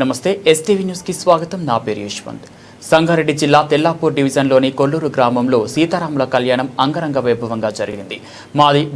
నమస్తే STV news కి స్వాగతం. నా పేరు యశ్వంత్. సంగారెడ్డి జిల్లా తెల్లాపూర్ డివిజన్లోని కొల్లూరు గ్రామంలో సీతారాముల కళ్యాణం అంగరంగ వైభవంగా జరిగింది.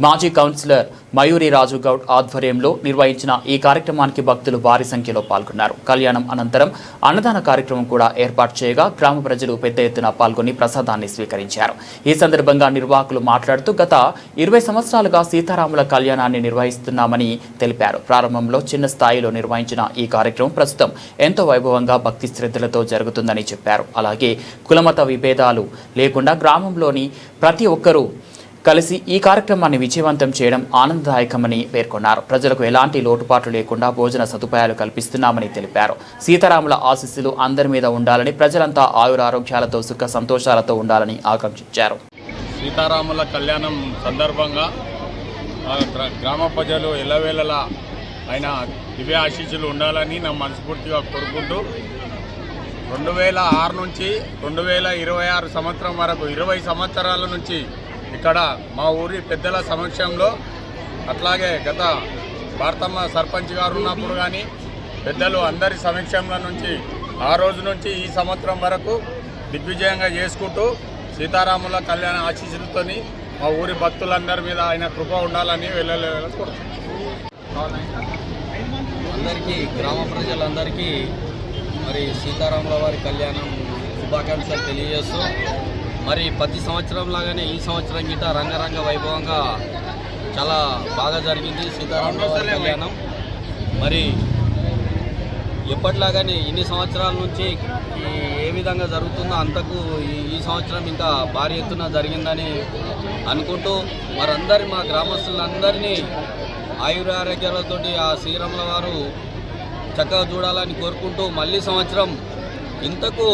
మాజీ కౌన్సిలర్ మయూరి రాజు గౌడ్ ఆధ్వర్యంలో నిర్వహించిన ఈ కార్యక్రమానికి భక్తులు భారీ సంఖ్యలో పాల్గొన్నారు. కళ్యాణం అనంతరం అన్నదాన కార్యక్రమం కూడా ఏర్పాటు చేయగా గ్రామ ప్రజలు పెద్ద ఎత్తున పాల్గొని ప్రసాదాన్ని స్వీకరించారు. ఈ సందర్భంగా నిర్వాహకులు మాట్లాడుతూ గత 20 సంవత్సరాలుగా సీతారాముల కళ్యాణాన్ని నిర్వహిస్తున్నామని తెలిపారు. ప్రారంభంలో చిన్న స్థాయిలో నిర్వహించిన ఈ కార్యక్రమం ప్రస్తుతం ఎంతో వైభవంగా భక్తి శ్రద్ధలతో జరుగుతుందని చెప్పారు. అలాగే కులమత విభేదాలు లేకుండా గ్రామంలోని ప్రతి ఒక్కరూ కలిసి ఈ కార్యక్రమాన్ని విజయవంతం చేయడం ఆనందదాయకమని పేర్కొన్నారు. ప్రజలకు ఎలాంటి లోటుపాట్లు లేకుండా భోజన సదుపాయాలు కల్పిస్తున్నామని తెలిపారు. సీతారాముల ఆశీస్సులు అందరి మీద ఉండాలని, ప్రజలంతా ఆయురారోగ్యాలతో సుఖ సంతోషాలతో ఉండాలని ఆకాంక్షించారు. సీతారాముల కళ్యాణం సందర్భంగా గ్రామ ప్రజలు ఎల్లవేళలా ఆయన దివ్య ఆశీస్సులు ఉండాలని నా మనస్ఫూర్తిగా కోరుకుంటూ 2006 నుంచి 2026 సంవత్సరం వరకు 20 సంవత్సరాల నుంచి ఇక్కడ మా ఊరి పెద్దల సమక్షంలో, అట్లాగే గత భారతమ్మ సర్పంచ్ గారు ఉన్నప్పుడు కానీ పెద్దలు అందరి సమక్షంలో నుంచి ఆ రోజు నుంచి ఈ సంవత్సరం వరకు దిగ్విజయంగా చేసుకుంటూ సీతారాముల కళ్యాణ ఆశీస్సులతో మా ఊరి భక్తులందరి మీద ఆయన కృప ఉండాలని కోరుకుంటున్నాను. అందరికీ గ్రామ ప్రజలందరికీ మరి సీతారాముల వారి కళ్యాణం శుభాకాంక్షలు తెలియజేస్తూ, మరి ప్రతి సంవత్సరం లాగానే ఈ సంవత్సరం గిట్ట రంగరంగ వైభవంగా చాలా బాగా జరిగింది సీతారాముల వారి కళ్యాణం. మరి ఎప్పటిలాగానే ఇన్ని సంవత్సరాల నుంచి ఏ విధంగా జరుగుతుందో అంతకు ఈ సంవత్సరం ఇంకా భారీ ఎత్తున జరిగిందని అనుకుంటూ మరందరి మా గ్రామస్తులందరినీ ఆయురారోగ్యాలతోటి ఆ శ్రీరాముల వారు చక్కగా చూడాలని కోరుకుంటూ మళ్ళీ సంవత్సరం ఇంతకు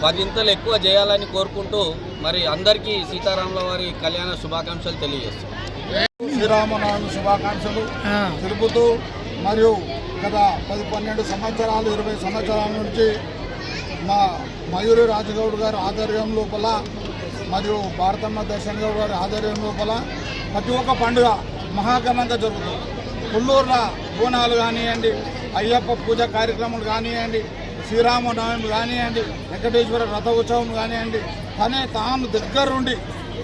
10 ఇంతలు ఎక్కువ చేయాలని కోరుకుంటూ మరి అందరికీ సీతారాముల వారి కళ్యాణ శుభాకాంక్షలు తెలియజేస్తాం. శ్రీరామనవమి శుభాకాంక్షలు తెలుపుతూ, మరియు గత 10-12 సంవత్సరాలు 20 సంవత్సరాల నుంచి మా మయూరి రాజగౌడ్ గారి ఆధ్వర్యం లోపల మరియు భారతమ్మ దర్శన్ గౌడ్ గారి ఆధ్వర్యం లోపల ప్రతి ఒక్క పండుగ మహాఘనంగా జరుగుతుంది. కొల్లూరులో బోనాలు కానివ్వండి, అయ్యప్ప పూజ కార్యక్రమాలు కానివ్వండి, శ్రీరామనవమి కానివ్వండి, వెంకటేశ్వర రథ ఉత్సవం కానివ్వండి, తాను దగ్గరుండి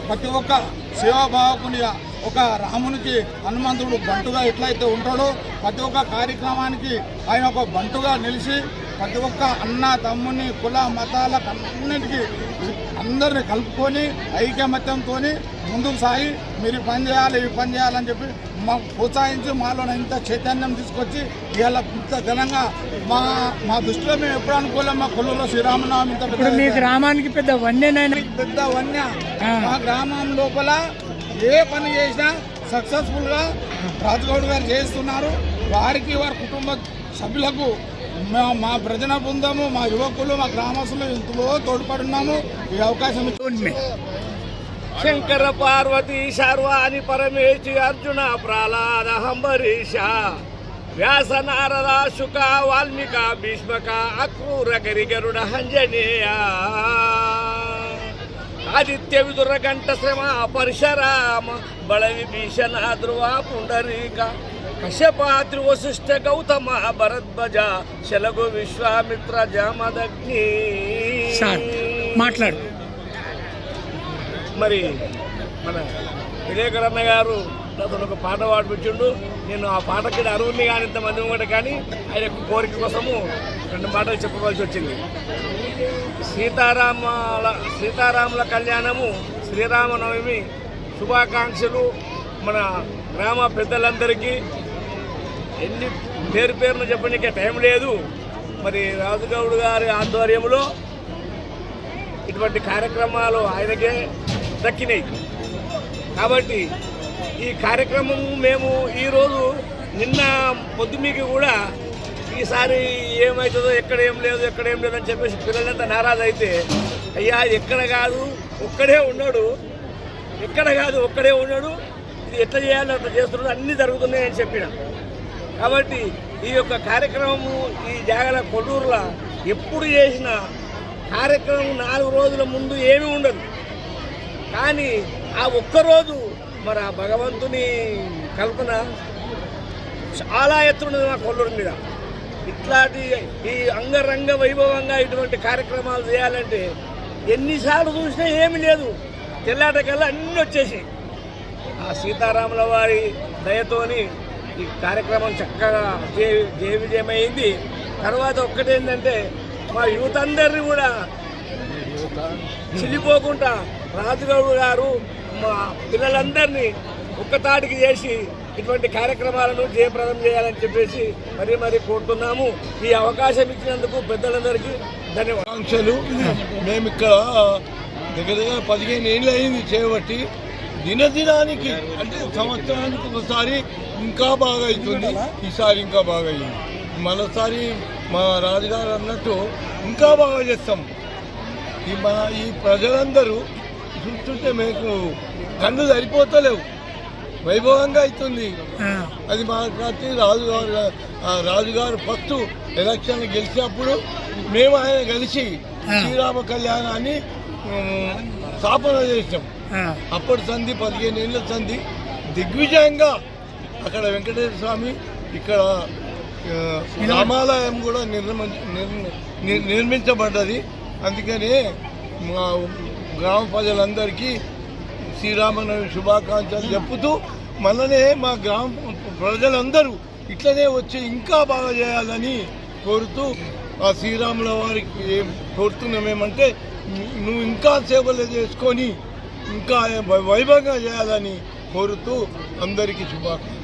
ప్రతి ఒక్క సేవాభావకునిగా ఒక రామునికి హనుమంతుడు బంటుగా ఎట్లయితే ఉంటాడో ప్రతి ఒక్క కార్యక్రమానికి ఆయన ఒక బంటుగా నిలిచి ప్రతి ఒక్క అన్న తమ్ముని కుల మతాలకు అన్నిటికీ అందరిని కలుపుకొని ఐకమత్యంతో ముందుకు సాగి మీరు ఈ పని చేయాలి ఈ పని చేయాలని చెప్పి మాకు ప్రోత్సహించి మాలో ఇంత చైతన్యం తీసుకొచ్చి ఇవాళ ఇంత ఘనంగా మా దృష్టిలో మేము ఎప్పుడు అనుకోలేం. మా కొల్లూరులో శ్రీరామనవమి ఇంత మీ గ్రామానికి పెద్ద వన్య మా గ్రామం లోపల ఏ పని చేసినా సక్సెస్ఫుల్గా రాజగౌడ్ గారు చేస్తున్నారు. వారికి వారి కుటుంబ సభ్యులకు మా ప్రజల బృందము, మా యువకులు, మా గ్రామస్తులు ఇంతలో తోడ్పడున్నాము. ఈ అవకాశం శంకర పార్వతీ శర్వాణి పరమేశి అర్జున ప్రహ్లాద హంబరీష వ్యాస నారద శుక వాల్మీక భీష్మక అక్రూర గరిగరుడ హంజనేయ ఆదిత్య విదుర గంట శ్రమ పరశురామ బళ విభీషణ ధ్రువ పుండరీక కశ్యపాత్రి వశిష్ఠ గౌతమ భరద్వజ శలగు విశ్వామిత్ర జామదగ్ని. మాట్లాడు. మరి మన విలేకర్ అన్న గారు నాతో ఒక పాట పాడిపించిండు. నేను ఆ పాటకి అరువుని కానీ ఇంతమంది కూడా కానీ ఆయన కోరిక కోసము 2 మాటలు చెప్పవలసి వచ్చింది. సీతారాముల కళ్యాణము శ్రీరామనవమి శుభాకాంక్షలు మన గ్రామ పెద్దలందరికీ. ఎన్ని పేరును చెప్పడానికి టైం లేదు. మరి రాజగౌడ్ గారి ఆధ్వర్యంలో ఇటువంటి కార్యక్రమాలు ఆయనకే దక్కినాయి. కాబట్టి ఈ కార్యక్రమం మేము ఈరోజు నిన్న పొద్దుమీకి కూడా ఈసారి ఏమవుతుందో ఎక్కడ ఏం లేదని చెప్పేసి పిల్లలంతా నారాజు అయితే, అయ్యా ఎక్కడ కాదు ఒక్కడే ఉన్నాడు, ఇది ఎట్లా చేయాలో అట్లా చేస్తున్నాడు, అన్నీ జరుగుతున్నాయని చెప్పిన. కాబట్టి ఈ యొక్క కార్యక్రమము ఈ జాగల కొల్లూరులో ఎప్పుడు చేసిన కార్యక్రమం 4 రోజుల ముందు ఏమీ ఉండదు. కానీ ఆ ఒక్కరోజు మరి ఆ భగవంతుని కల్పన చాలా ఎత్తున్నది మా కొల్లూరు మీద. ఇట్లాంటి ఈ అంగరంగ వైభవంగా ఇటువంటి కార్యక్రమాలు చేయాలంటే ఎన్నిసార్లు చూసినా ఏమీ లేదు, తెల్లాటకల్లా అన్నీ వచ్చేసి ఆ సీతారాముల వారి దయతోని ఈ కార్యక్రమం చక్కగా జయ విజయమైంది. తర్వాత ఒక్కటేంటంటే మా యూత్ అందరినీ కూడా చిల్లిపోకుండా రాజుగౌడ్ గారు మా పిల్లలందరినీ ఒక్కతాటికి చేసి ఇటువంటి కార్యక్రమాలను జయప్రదం చేయాలని చెప్పేసి మరీ కోరుతున్నాము. ఈ అవకాశం ఇచ్చినందుకు పెద్దలందరికీ ధన్యవాదాలు. మేము ఇక్కడ దగ్గర 15 ఏళ్ళు అయింది చేయబట్టి, దినదినానికి అంటే సంవత్సరానికి ఒకసారి ఇంకా బాగా అవుతుంది. ఈసారి ఇంకా బాగా అయింది. మరోసారి మా రాజుగారు అన్నట్టు ఇంకా బాగా చేస్తాం. ఈ ప్రజలందరూ చూస్తుంటే మీకు కళ్ళు సరిపోతలేవు, వైభవంగా అవుతుంది. అది మా ప్రతి రాజుగారు ఫస్ట్ ఎలక్షన్ గెలిచినప్పుడు మేము ఆయన కలిసి శ్రీరామ కళ్యాణాన్ని స్థాపన చేసాం. అప్పటి సంధి 15 ఏళ్ళ సంధి దిగ్విజయంగా అక్కడ వెంకటేశ్వర స్వామి, ఇక్కడ రామాలయం కూడా నిర్మించబడ్డది. అందుకని మా గ్రామ ప్రజలందరికీ శ్రీరామనవమి శుభాకాంక్షలు చెప్పుతూ, మననే మా గ్రామ ప్రజలందరూ ఇట్లనే వచ్చి ఇంకా బాగా చేయాలని కోరుతూ, ఆ శ్రీరాముల వారికి కోరుతున్నామేమంటే నువ్వు ఇంకా సేవలు చేసుకొని ఇంకా వైభవంగా చేయాలని కోరుతూ అందరికీ శుభాకాంక్షలు.